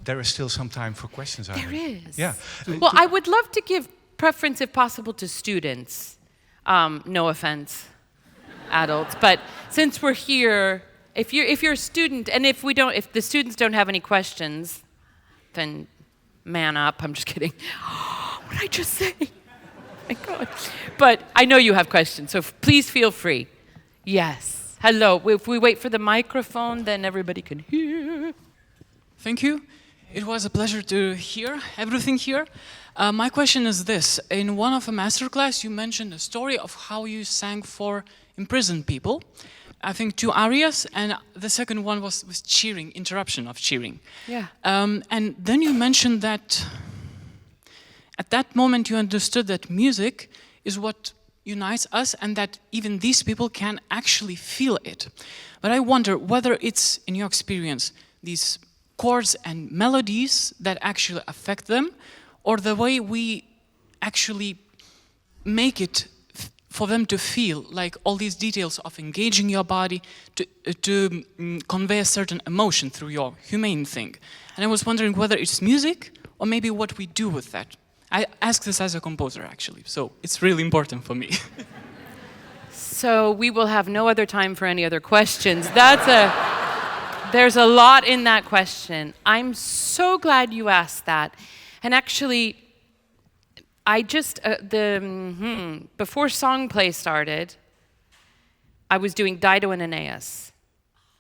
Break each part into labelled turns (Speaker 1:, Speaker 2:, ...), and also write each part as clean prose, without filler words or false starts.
Speaker 1: there is still some time for questions.
Speaker 2: There is.
Speaker 1: Yeah.
Speaker 2: Well, I would love to give preference, if possible, to students. No offense, adults, but since we're here, if you're a student, and if the students don't have any questions, then man up. I'm just kidding. What did I just say? My God. But I know you have questions, so please feel free. Yes. Hello. If we wait for the microphone, then everybody can hear.
Speaker 3: Thank you. It was a pleasure to hear everything here. My question is this. In one of a masterclass, you mentioned a story of how you sang for imprisoned people. I think 2 arias, and the second one was cheering, interruption of cheering.
Speaker 2: Yeah.
Speaker 3: And then you mentioned that at that moment you understood that music is what unites us and that even these people can actually feel it. But I wonder whether it's, in your experience, these chords and melodies that actually affect them, or the way we actually make it for them to feel, like all these details of engaging your body to convey a certain emotion through your humane thing. And I was wondering whether it's music or maybe what we do with that. I ask this as a composer, actually, so it's really important for me.
Speaker 2: So we will have no other time for any other questions. There's a lot in that question. I'm so glad you asked that. And actually, before song play started, I was doing Dido and Aeneas,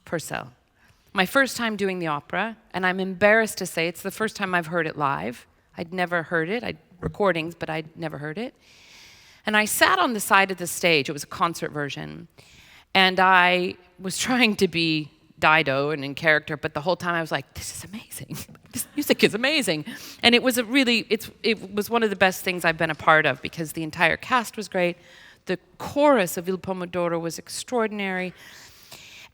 Speaker 2: Purcell. My first time doing the opera, and I'm embarrassed to say it's the first time I've heard it live. I'd never heard it. I'd recordings, but I'd never heard it. And I sat on the side of the stage. It was a concert version. And I was trying to be Dido and in character, but the whole time I was like, this is amazing. This music is amazing. And it was it was one of the best things I've been a part of because the entire cast was great. The chorus of Il Pomodoro was extraordinary.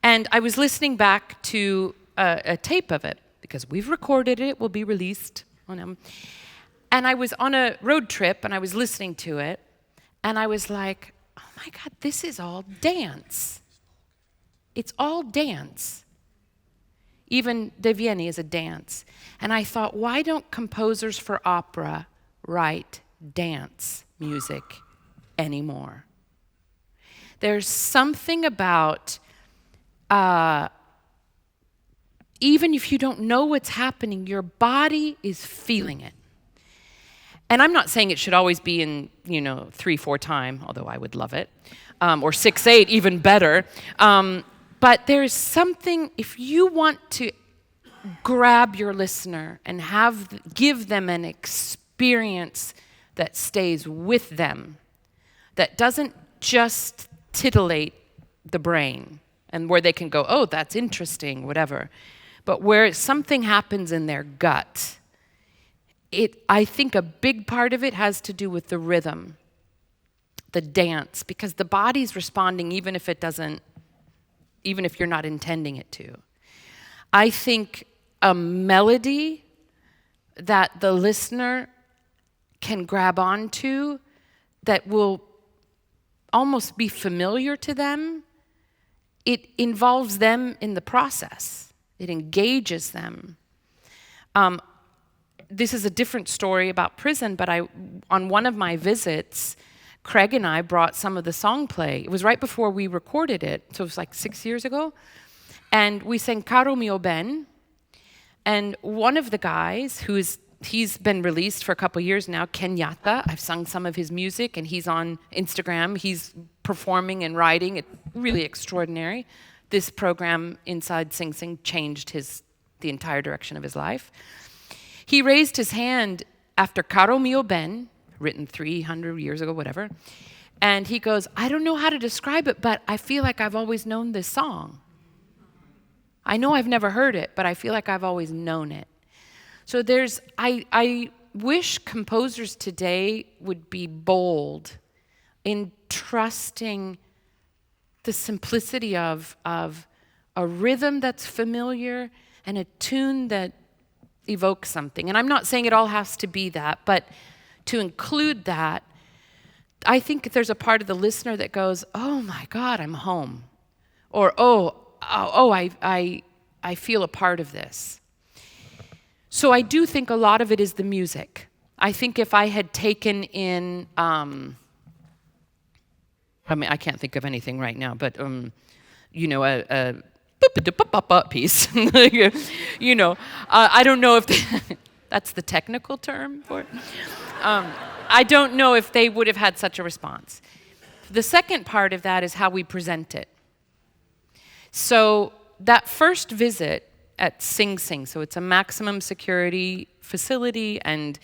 Speaker 2: And I was listening back to a tape of it because we've recorded it. It will be released on them. And I was on a road trip and I was listening to it. And I was like, oh my God, this is all dance. It's all dance. Even De Vieni is a dance. And I thought, why don't composers for opera write dance music anymore? There's something about, even if you don't know what's happening, your body is feeling it. And I'm not saying it should always be in, 3/4 time, although I would love it, or 6/8, even better. But there's something, if you want to grab your listener and give them an experience that stays with them, that doesn't just titillate the brain, and where they can go, oh, that's interesting, whatever, but where something happens in their gut, I think a big part of it has to do with the rhythm, the dance, because the body's responding even if you're not intending it to. I think a melody that the listener can grab onto that will almost be familiar to them, it involves them in the process. It engages them. This is a different story about prison, but on one of my visits, Craig and I brought some of the song play. It was right before we recorded it, so it was like 6 years ago. And we sang Caro mio ben. And one of the guys, he's been released for a couple years now, Kenyatta. I've sung some of his music, and he's on Instagram. He's performing and writing. It's really extraordinary. This program, Inside Sing Sing, changed the entire direction of his life. He raised his hand after Caro mio ben, written 300 years ago, whatever. And he goes, I don't know how to describe it, but I feel like I've always known this song. I know I've never heard it, but I feel like I've always known it. So I wish composers today would be bold in trusting the simplicity of a rhythm that's familiar and a tune that evokes something. And I'm not saying it all has to be that, but to include that, I think there's a part of the listener that goes, oh my God, I'm home. Or, I feel a part of this. So I do think a lot of it is the music. I think if I had taken in, I mean, I can't think of anything right now, but, you know, a piece, you know, I don't know if that's the technical term for it. I don't know if they would have had such a response. The second part of that is how we present it. So that first visit at Sing Sing, so it's a maximum security facility, and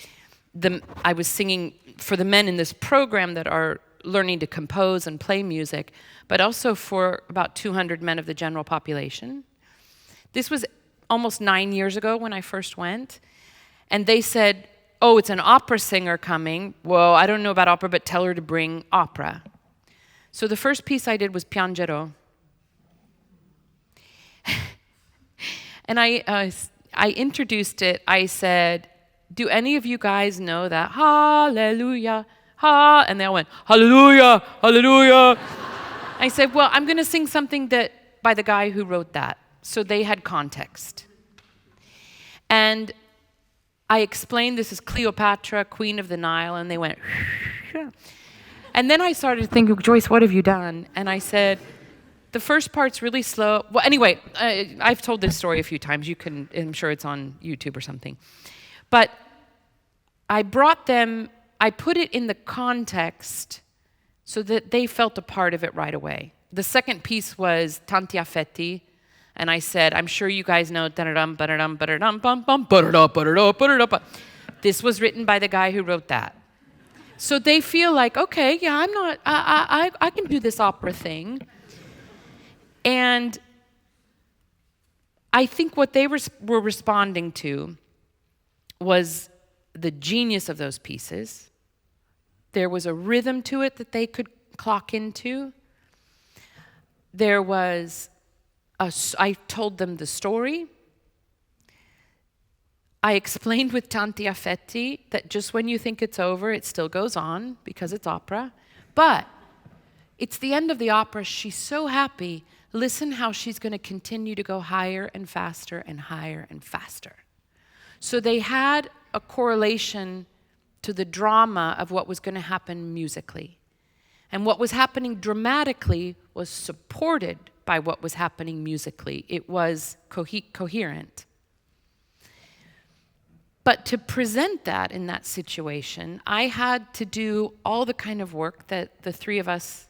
Speaker 2: I was singing for the men in this program that are learning to compose and play music, but also for about 200 men of the general population. This was almost 9 years ago when I first went, and they said, oh, it's an opera singer coming. Well, I don't know about opera, but tell her to bring opera. So the first piece I did was Piangero. And I introduced it. I said, do any of you guys know that hallelujah, ha? And they all went, hallelujah, hallelujah. I said, well, I'm going to sing something that by the guy who wrote that. So they had context. And I explained this is Cleopatra, Queen of the Nile, and they went, and then I started thinking, Joyce, what have you done? And I said, the first part's really slow. Well, anyway, I've told this story a few times. You can, I'm sure it's on YouTube or something. But I brought them, I put it in the context so that they felt a part of it right away. The second piece was Tanti Affetti, and I said, I'm sure you guys know, this was written by the guy who wrote that. So they feel like, okay, yeah, I can do this opera thing. And I think what they were responding to was the genius of those pieces. There was a rhythm to it that they could clock into. There was I told them the story. I explained with Tanti Affetti that just when you think it's over, it still goes on because it's opera. But it's the end of the opera. She's so happy. Listen how she's going to continue to go higher and faster and higher and faster. So they had a correlation to the drama of what was going to happen musically. And what was happening dramatically was supported by what was happening musically. It was coherent. But to present that in that situation, I had to do all the kind of work that the three of us,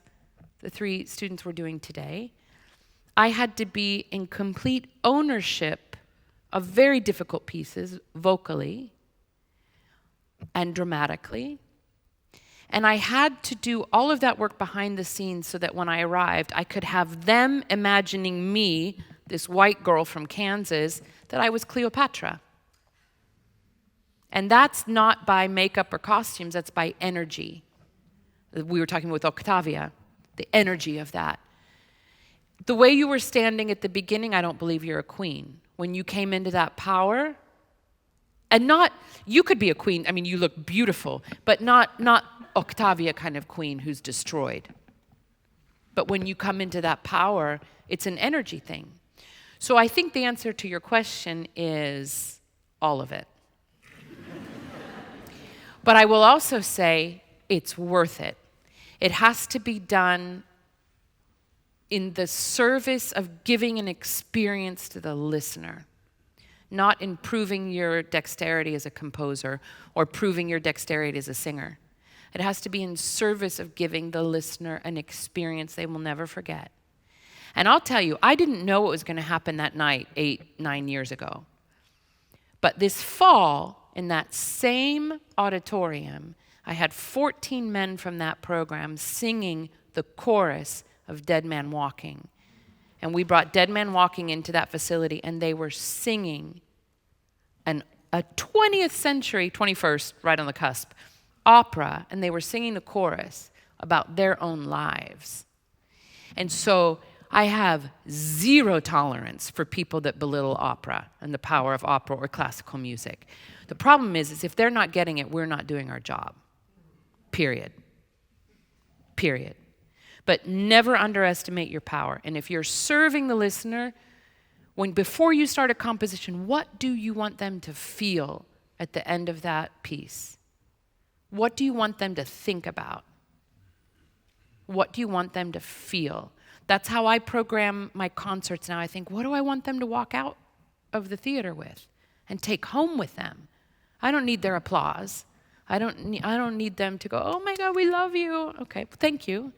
Speaker 2: the three students were doing today. I had to be in complete ownership of very difficult pieces, vocally and dramatically. And I had to do all of that work behind the scenes so that when I arrived, I could have them imagining me, this white girl from Kansas, that I was Cleopatra. And that's not by makeup or costumes, that's by energy. We were talking with Octavia, the energy of that. The way you were standing at the beginning, I don't believe you're a queen. When you came into that power, and not, you could be a queen, I mean, you look beautiful, but not Octavia kind of queen who's destroyed. But when you come into that power, it's an energy thing. So I think the answer to your question is all of it. But I will also say it's worth it. It has to be done in the service of giving an experience to the listener, not in proving your dexterity as a composer or proving your dexterity as a singer. It has to be in service of giving the listener an experience they will never forget. And I'll tell you, I didn't know what was going to happen that night 8-9 years ago. But this fall, in that same auditorium, I had 14 men from that program singing the chorus of Dead Man Walking. And we brought Dead Man Walking into that facility, and they were singing a 20th century, 21st, right on the cusp, opera, and they were singing the chorus about their own lives. And so I have zero tolerance for people that belittle opera and the power of opera or classical music. The problem is if they're not getting it, we're not doing our job. Period. But never underestimate your power. And if you're serving the listener Before you start a composition, what do you want them to feel at the end of that piece? What do you want them to think about? What do you want them to feel? That's how I program my concerts now. I think, what do I want them to walk out of the theater with and take home with them? I don't need their applause. I don't need them to go, oh my God, we love you. Okay, thank you.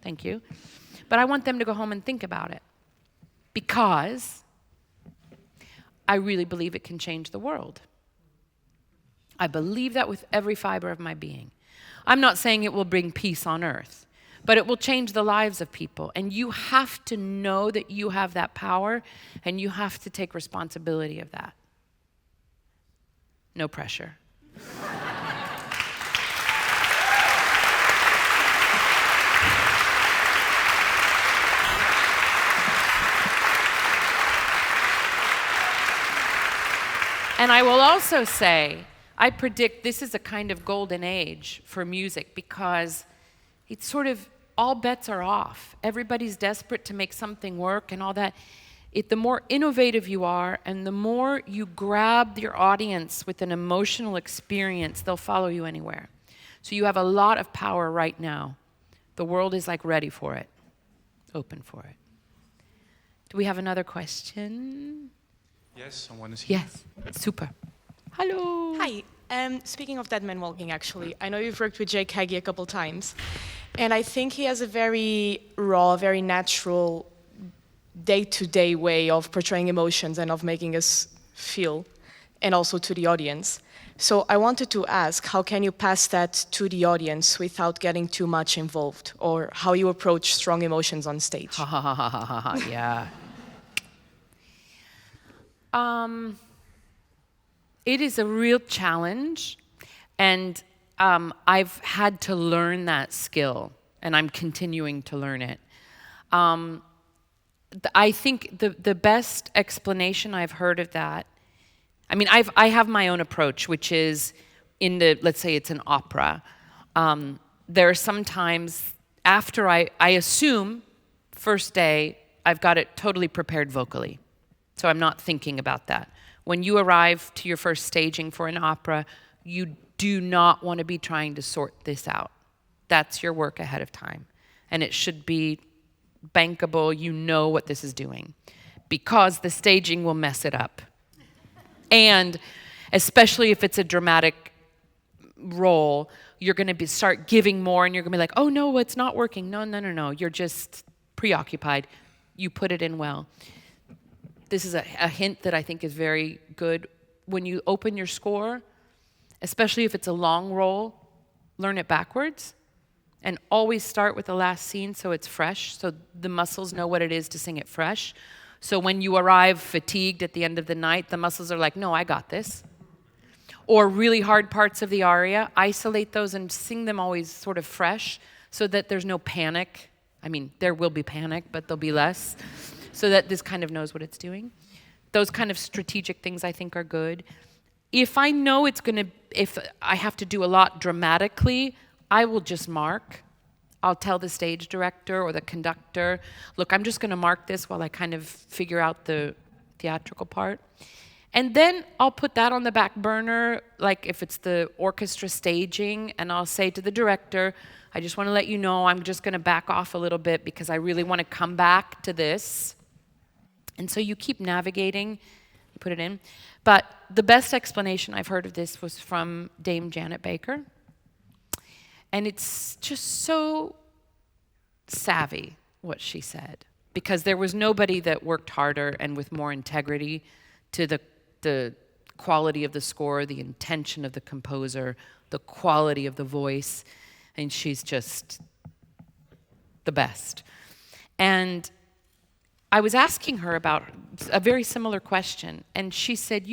Speaker 2: But I want them to go home and think about it, because I really believe it can change the world. I believe that with every fiber of my being. I'm not saying it will bring peace on earth, but it will change the lives of people. And you have to know that you have that power, and you have to take responsibility of that. No pressure. And I will also say, I predict this is a kind of golden age for music, because it's sort of, all bets are off. Everybody's desperate to make something work and all that. The more innovative you are, and the more you grab your audience with an emotional experience, they'll follow you anywhere. So you have a lot of power right now. The world is like ready for it, open for it. Do we have another question?
Speaker 1: Yes, someone is here.
Speaker 2: Yes, super. Hello.
Speaker 4: Hi. Speaking of Dead Man Walking, actually, I know you've worked with Jake Hagee a couple times, and I think he has a very raw, very natural, day-to-day way of portraying emotions and of making us feel, and also to the audience. So I wanted to ask, how can you pass that to the audience without getting too much involved, or how you approach strong emotions on stage?
Speaker 2: Yeah. It is a real challenge, and I've had to learn that skill, and I'm continuing to learn it. I think the best explanation I've heard of that, I mean, I have my own approach, which is let's say it's an opera. There are some times after I assume first day I've got it totally prepared vocally. So I'm not thinking about that. When you arrive to your first staging for an opera, you do not want to be trying to sort this out. That's your work ahead of time. And it should be bankable. You know what this is doing, because the staging will mess it up. And especially if it's a dramatic role, you're going to start giving more, and you're going to be like, oh no, it's not working. No. You're just preoccupied. You put it in well. This is a hint that I think is very good. When you open your score, especially if it's a long role, learn it backwards, and always start with the last scene so it's fresh, so the muscles know what it is to sing it fresh. So when you arrive fatigued at the end of the night, the muscles are like, no, I got this. Or really hard parts of the aria, isolate those and sing them always sort of fresh, so that there's no panic. I mean, there will be panic, but there'll be less, so that this kind of knows what it's doing. Those kind of strategic things I think are good. If I know if I have to do a lot dramatically, I will just mark. I'll tell the stage director or the conductor, look, I'm just going to mark this while I kind of figure out the theatrical part. And then I'll put that on the back burner, like if it's the orchestra staging, and I'll say to the director, I just want to let you know I'm just going to back off a little bit because I really want to come back to this. And so you keep navigating, you put it in. But the best explanation I've heard of this was from Dame Janet Baker. And it's just so savvy what she said, because there was nobody that worked harder and with more integrity to the quality of the score, the intention of the composer, the quality of the voice, and she's just the best. And I was asking her about a very similar question, and she said,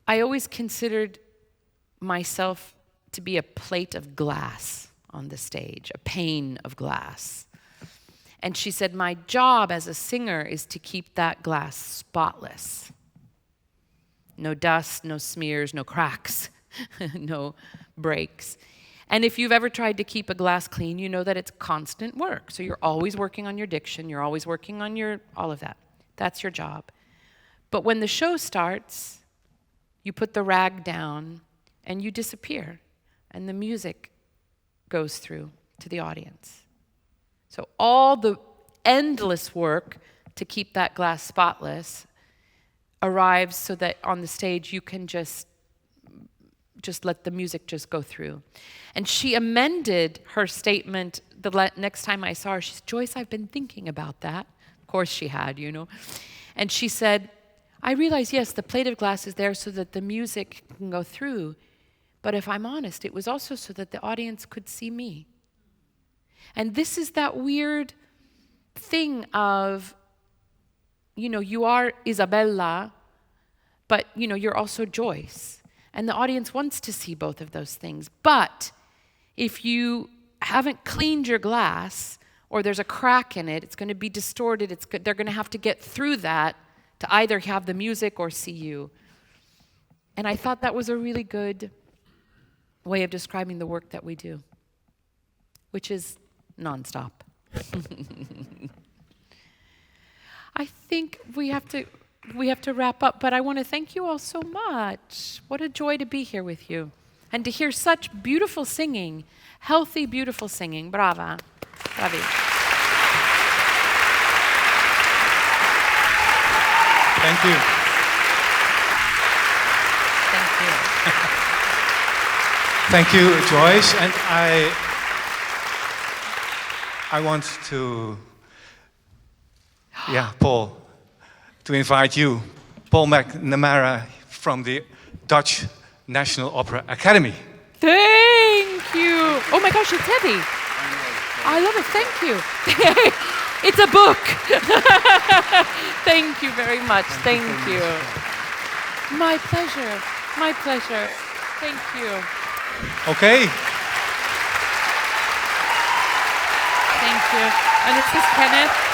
Speaker 2: I always considered myself to be a plate of glass on the stage, a pane of glass. And she said, my job as a singer is to keep that glass spotless. No dust, no smears, no cracks, no breaks. And if you've ever tried to keep a glass clean, you know that it's constant work. So you're always working on your diction, you're always working on all of that. That's your job. But when the show starts, you put the rag down and you disappear, and the music goes through to the audience. So all the endless work to keep that glass spotless arrives so that on the stage you can just let the music just go through. And she amended her statement the next time I saw her. She said, Joyce, I've been thinking about that. Of course she had, you know. And she said, I realize, yes, the plate of glass is there so that the music can go through. But if I'm honest, it was also so that the audience could see me. And this is that weird thing of, you know, you are Isabella, but, you know, you're also Joyce. And the audience wants to see both of those things. But if you haven't cleaned your glass, or there's a crack in it, it's going to be distorted. They're going to have to get through that to either have the music or see you. And I thought that was a really good way of describing the work that we do, which is nonstop. I think we have to wrap up, but I want to thank you all so much. What a joy to be here with you and to hear such beautiful singing, healthy, beautiful singing. Brava. Bravi.
Speaker 1: Thank you.
Speaker 2: Thank you.
Speaker 1: Thank you, Joyce. And I want to, Paul, to invite you, Paul McNamara from the Dutch National Opera Academy.
Speaker 2: Thank you. Oh my gosh, it's heavy. I love it. Thank you. It's a book. Thank you very much. Thank you. My pleasure. My pleasure. Thank you.
Speaker 1: Okay.
Speaker 2: Thank you. And this is Kenneth.